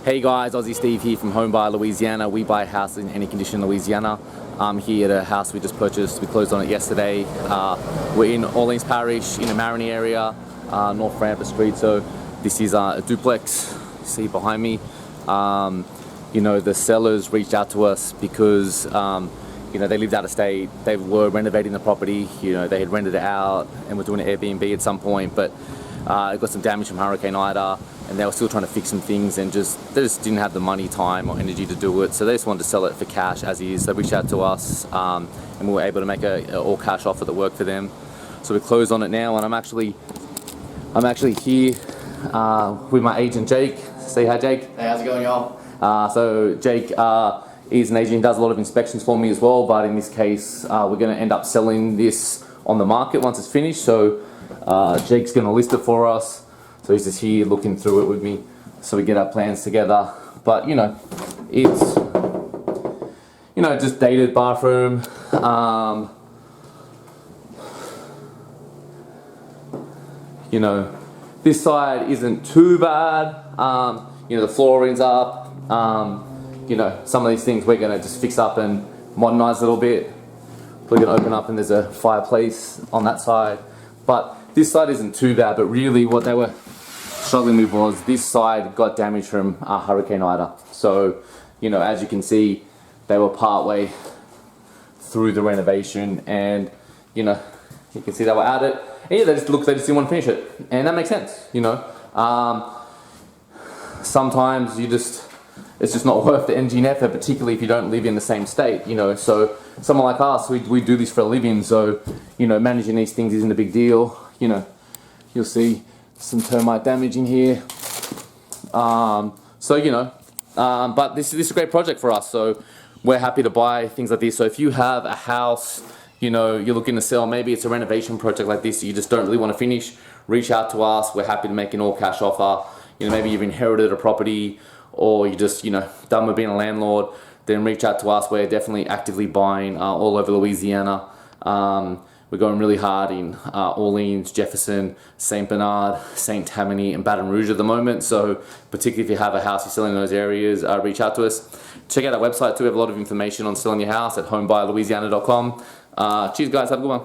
Hey guys, Aussie Steve here from Home Buy Louisiana. We buy houses in any condition in Louisiana. I'm here at a house we just purchased. We closed on it yesterday. We're in Orleans Parish, in the Marigny area, North Rampa Street. So this is a duplex, you see behind me. You know, the sellers reached out to us because you know, they lived out of state. They were renovating the property. You know, they had rented it out and were doing an Airbnb at some point, but it got some damage from Hurricane Ida, and they were still trying to fix some things, and they just didn't have the money, time, or energy to do it. So they just wanted to sell it for cash as is. They reached out to us, and we were able to make a all cash offer that worked for them. So we closed on it now, and I'm actually here with my agent Jake. Say hi, Jake. Hey, how's it going, y'all? So Jake is an agent, does a lot of inspections for me as well, but in this case we're going to end up selling this on the market once it's finished. So Jake's going to list it for us, so he's just here looking through it with me so we get our plans together. But you know, it's, you know, just dated bathroom, you know, this side isn't too bad. You know, the flooring's up. You know, some of these things we're going to just fix up and modernize a little bit. We're going to open up and there's a fireplace on that side. But this side isn't too bad, but really what they were struggling with was this side got damaged from Hurricane Ida. So, you know, as you can see, they were part way through the renovation, and you know, you can see they were at it. And yeah, they just didn't want to finish it, and that makes sense. You know, sometimes it's just not worth the energy and effort, particularly if you don't live in the same state, you know. So someone like us, we do this for a living, so, you know, managing these things isn't a big deal. You know, you'll see some termite damage in here. So, you know, but this is a great project for us, so we're happy to buy things like this. So if you have a house, you know, you're looking to sell, maybe it's a renovation project like this that you just don't really want to finish, reach out to us. We're happy to make an all cash offer. You know, maybe you've inherited a property, or you just, you know, done with being a landlord, then reach out to us. We're definitely actively buying all over Louisiana. We're going really hard in Orleans, Jefferson, St. Bernard, St. Tammany, and Baton Rouge at the moment. So particularly if you have a house you're selling in those areas, reach out to us. Check out our website too. We have a lot of information on selling your house at homebuylouisiana.com. Cheers guys, have a good one.